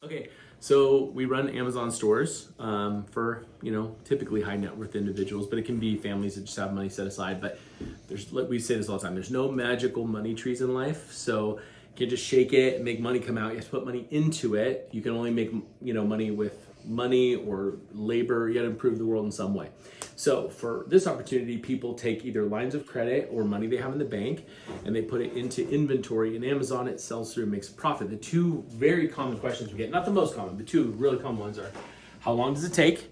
Okay, so we run Amazon stores for typically high net worth individuals, but it can be families that just have money set aside. But we say this all the time. There's no magical money trees in life, so you can't just shake it and make money come out. You have to put money into it. You can only make money with money or labor. You got to improve the world in some way. So for this opportunity, people take either lines of credit or money they have in the bank and they put it into inventory. In Amazon, it sells through and makes a profit. The two very common questions we get, not the most common, but two really common ones are, how long does it take?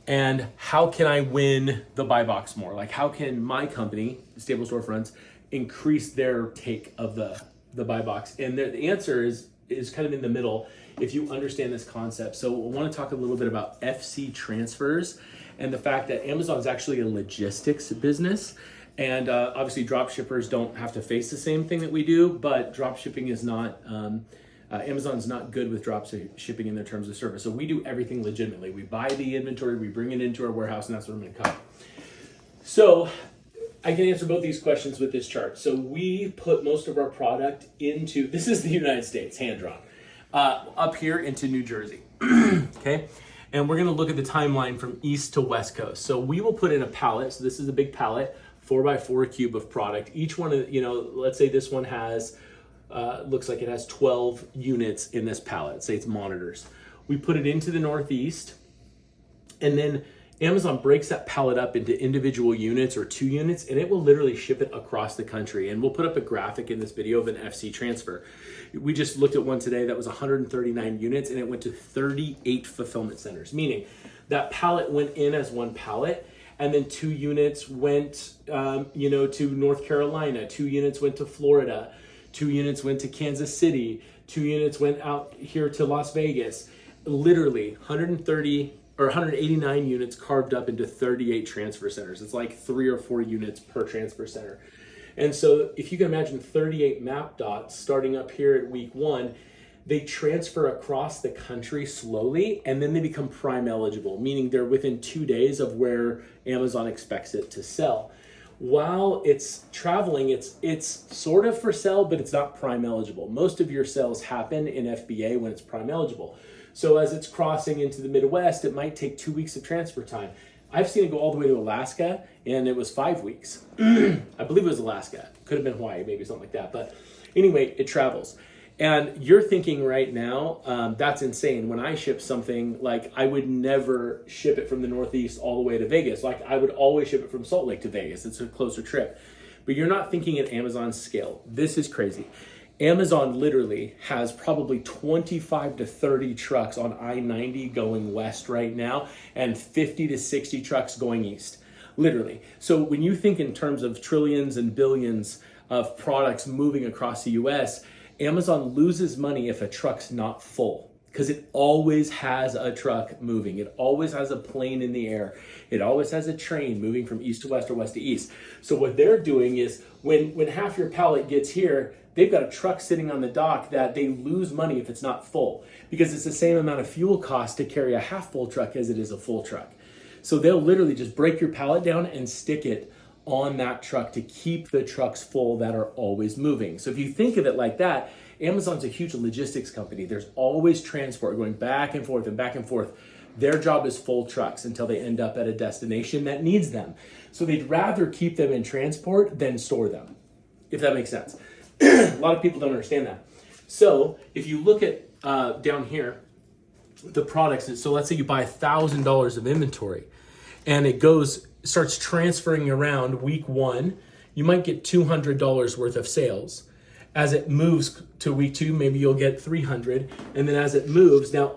And how can I win the buy box more? Like, how can my company, Stable Storefronts, increase their take of the buy box? And the answer is kind of in the middle if you understand this concept. So I want to talk a little bit about FC transfers and the fact that Amazon is actually a logistics business. And obviously drop shippers don't have to face the same thing that we do, but drop shipping is not, Amazon's not good with drop shipping in their terms of service. So we do everything legitimately. We buy the inventory, we bring it into our warehouse, and that's what I'm gonna cover. So I can answer both these questions with this chart. So we put most of our product into, this is the United States, hand drawn, up here into New Jersey, okay? And we're gonna look at the timeline from east to west coast. So we will put in a pallet, so this is a big pallet, 4x4 cube of product. Each one of, let's say this one has, looks like it has 12 units in this pallet, say it's monitors. We put it into the Northeast, and then Amazon breaks that pallet up into individual units or 2 units, and it will literally ship it across the country. And we'll put up a graphic in this video of an FC transfer. We just looked at one today that was 139 units, and it went to 38 fulfillment centers, meaning that pallet went in as one pallet, and then 2 units went, to North Carolina, 2 units went to Florida, 2 units went to Kansas City, 2 units went out here to Las Vegas. Literally 189 units carved up into 38 transfer centers. It's like 3 or 4 units per transfer center. And so if you can imagine 38 map dots starting up here at week 1, they transfer across the country slowly, and then they become Prime eligible, meaning they're within 2 days of where Amazon expects it to sell. While it's traveling, it's sort of for sale, but it's not Prime eligible. Most of your sales happen in FBA when it's Prime eligible. So as it's crossing into the Midwest, it might take 2 weeks of transfer time. I've seen it go all the way to Alaska, and it was 5 weeks. I believe it was Alaska. Could have been Hawaii, maybe something like that. But anyway, it travels. And you're thinking right now, that's insane. When I ship something, like I would never ship it from the Northeast all the way to Vegas. Like I would always ship it from Salt Lake to Vegas. It's a closer trip. But you're not thinking at Amazon's scale. This is crazy. Amazon literally has probably 25 to 30 trucks on I-90 going west right now, and 50 to 60 trucks going east, literally. So when you think in terms of trillions and billions of products moving across the US, Amazon loses money if a truck's not full, because it always has a truck moving. It always has a plane in the air. It always has a train moving from east to west or west to east. So what they're doing is when half your pallet gets here, they've got a truck sitting on the dock that they lose money if it's not full, because it's the same amount of fuel cost to carry a half full truck as it is a full truck. So they'll literally just break your pallet down and stick it on that truck to keep the trucks full that are always moving. So if you think of it like that, Amazon's a huge logistics company. There's always transport going back and forth and back and forth. Their job is full trucks until they end up at a destination that needs them. So they'd rather keep them in transport than store them, if that makes sense. A lot of people don't understand that. So if you look at down here, the products, so let's say you buy $1,000 of inventory and it starts transferring around week 1, you might get $200 worth of sales. As it moves to week 2, maybe you'll get 300. And then as it moves, now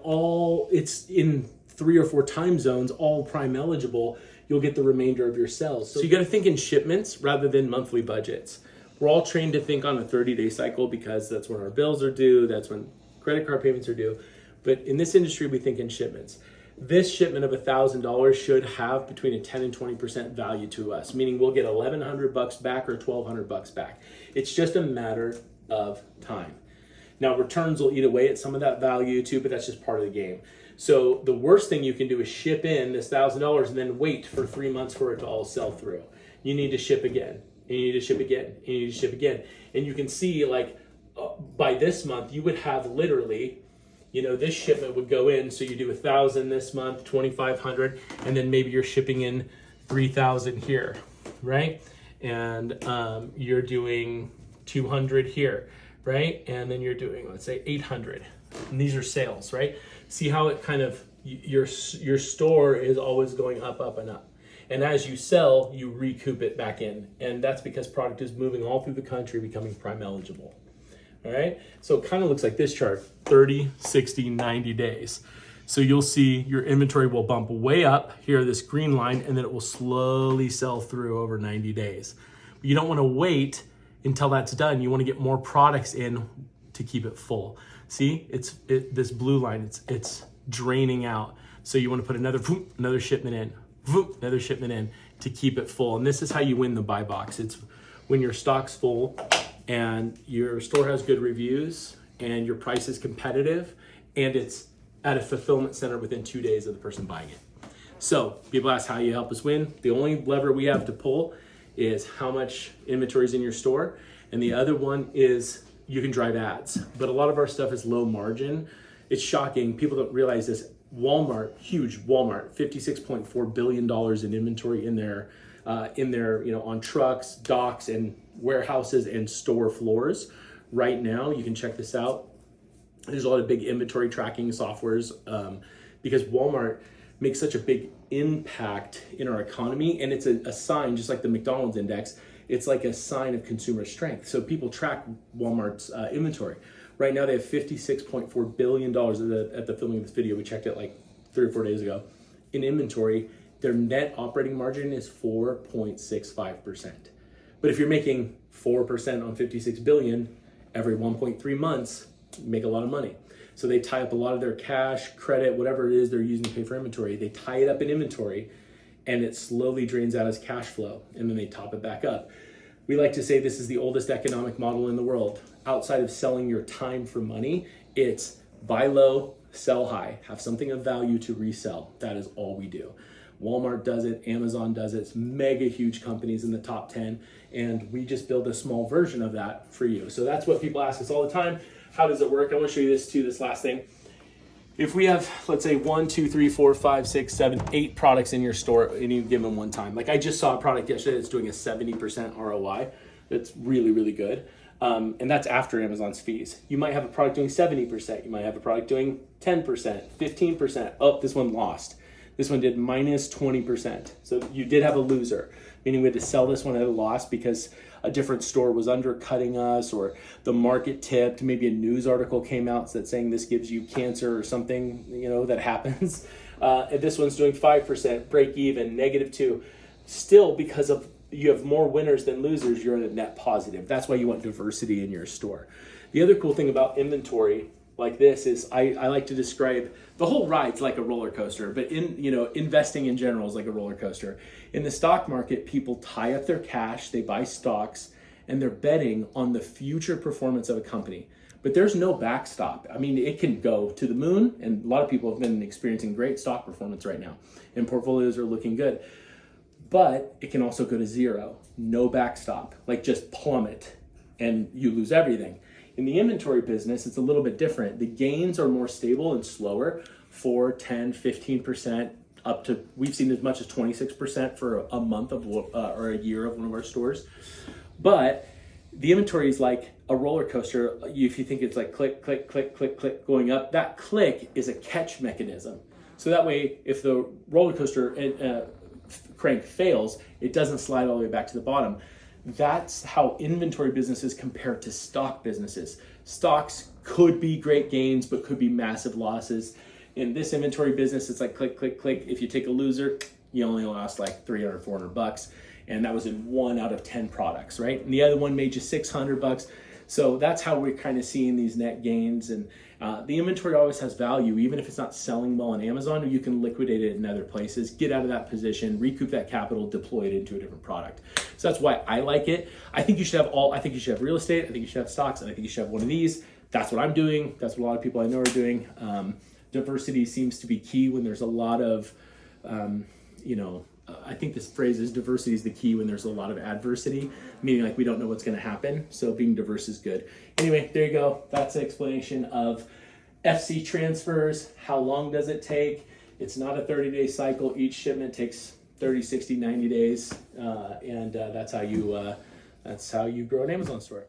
it's in 3 or 4 time zones, all Prime eligible, you'll get the remainder of your sales. So you got to think in shipments rather than monthly budgets. We're all trained to think on a 30-day cycle because that's when our bills are due, that's when credit card payments are due. But in this industry, we think in shipments. This shipment of $1,000 should have between a 10 and 20% value to us, meaning we'll get $1,100 back or $1,200 back. It's just a matter of time. Now, returns will eat away at some of that value too, but that's just part of the game. So the worst thing you can do is ship in this $1,000 and then wait for 3 months for it to all sell through. You need to ship again, and you need to ship again, and you need to ship again. And you can see, like, by this month, you would have literally this shipment would go in. So you do 1,000 this month, 2,500, and then maybe you're shipping in 3,000 here, right? And you're doing 200 here, right? And then you're doing, let's say 800. And these are sales, right? See how it kind of, your store is always going up, up, and up. And as you sell, you recoup it back in. And that's because product is moving all through the country, becoming prime eligible. All right. So it kind of looks like this chart, 30, 60, 90 days. So you'll see your inventory will bump way up here, this green line, and then it will slowly sell through over 90 days. But you don't want to wait until that's done. You want to get more products in to keep it full. See, this blue line, it's draining out. So you want to put another shipment in, another shipment in to keep it full. And this is how you win the buy box. It's when your stock's full and your store has good reviews and your price is competitive and it's at a fulfillment center within 2 days of the person buying it. So people ask how you help us win. The only lever we have to pull is how much inventory is in your store. And the other one is you can drive ads. But a lot of our stuff is low margin. It's shocking. People don't realize this. Walmart, huge Walmart, $56.4 billion in inventory in their, on trucks, docks, and warehouses and store floors. Right now, you can check this out. There's a lot of big inventory tracking softwares because Walmart makes such a big impact in our economy, and it's a sign, just like the McDonald's index, it's like a sign of consumer strength. So people track Walmart's inventory. Right now they have $56.4 billion at the filming of this video. We checked it like 3 or 4 days ago in inventory. Their net operating margin is 4.65%. But if you're making 4% on 56 billion every 1.3 months, you make a lot of money. So they tie up a lot of their cash, credit, whatever it is they're using to pay for inventory. They tie it up in inventory and it slowly drains out as cash flow, and then they top it back up. We like to say this is the oldest economic model in the world. Outside of selling your time for money, it's buy low, sell high, have something of value to resell. That is all we do. Walmart does it, Amazon does it, it's mega huge companies in the top 10, and we just build a small version of that for you. So that's what people ask us all the time. How does it work? I want to show you this too, this last thing. If we have, let's say 1, 2, 3, 4, 5, 6, 7, 8 products in your store at any given one time. Like I just saw a product yesterday that's doing a 70% ROI. That's really, really good. And that's after Amazon's fees. You might have a product doing 70%. You might have a product doing 10%, 15%. Oh, this one lost. This one did minus 20%. So you did have a loser, meaning we had to sell this one at a loss because a different store was undercutting us, or the market tipped. Maybe a news article came out that saying this gives you cancer or something, that happens. And this one's doing 5%, break even, -2. Still, because of you have more winners than losers, you're in a net positive. That's why you want diversity in your store. The other cool thing about inventory like this is I like to describe the whole ride's like a roller coaster, but investing in general is like a roller coaster. In the stock market, people tie up their cash, they buy stocks, and they're betting on the future performance of a company. But there's no backstop. I mean, it can go to the moon, and a lot of people have been experiencing great stock performance right now, and portfolios are looking good. But it can also go to zero, no backstop, like just plummet, and you lose everything. In the inventory business, it's a little bit different. The gains are more stable and slower, 4, 10, 15%, up to, we've seen as much as 26% for a month of, or a year of one of our stores. But the inventory is like a roller coaster. If you think it's like click, click, click, click, click going up, that click is a catch mechanism. So that way, if the roller coaster crank fails, it doesn't slide all the way back to the bottom. That's how inventory businesses compare to stock businesses. Stocks could be great gains, but could be massive losses. In this inventory business, it's like click, click, click. If you take a loser, you only lost like $300, $400. And that was in 1 out of 10 products, right? And the other one made you $600. So that's how we're kind of seeing these net gains. And the inventory always has value. Even if it's not selling well on Amazon, you can liquidate it in other places, get out of that position, recoup that capital, deploy it into a different product. So that's why I like it. I think you should have I think you should have real estate. I think you should have stocks. And I think you should have one of these. That's what I'm doing. That's what a lot of people I know are doing. Diversity seems to be key when there's a lot of, I think this phrase is diversity is the key when there's a lot of adversity, meaning like we don't know what's going to happen. So being diverse is good. Anyway, there you go. That's the explanation of FC transfers, how long does it take? It's not a 30-day cycle. Each shipment takes 30, 60, 90 days. And that's how you grow an Amazon store.